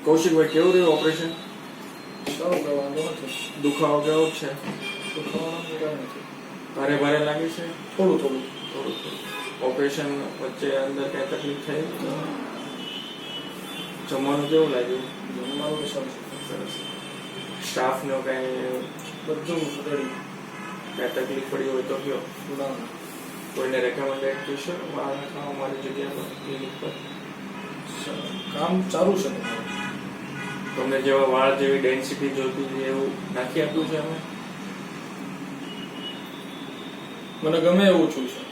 કૌશિકભાઈ કેવું રહ્યું ઓપરેશન? સારું કઈ વાંધો નથી. દુખાવો કેવો છે? તો ખાવાનું કાંઈ નથી. ભારે ભારે લાગે છે? થોડું થોડું. ઓપરેશન વચ્ચે અંદર કઈ તકલીફ થઈ? જમવાનું કેવું લાગ્યું? જમવાનું સારું છે. સરસ. સ્ટાફનો કઈ બધું રેડી. કઈ તકલીફ પડી હોય તો કયો? ના કોઈને રેકમેન્ડેડ કરશો અમારી જગ્યા પર ક્લિનિક પર? કામ સારું છે તમારું. તમને જેવા વાળ જેવી ડેન્સિટી જોઈતી હતી એવું નાખી આપ્યું છે અમે. મને ગમે એવું છું છે.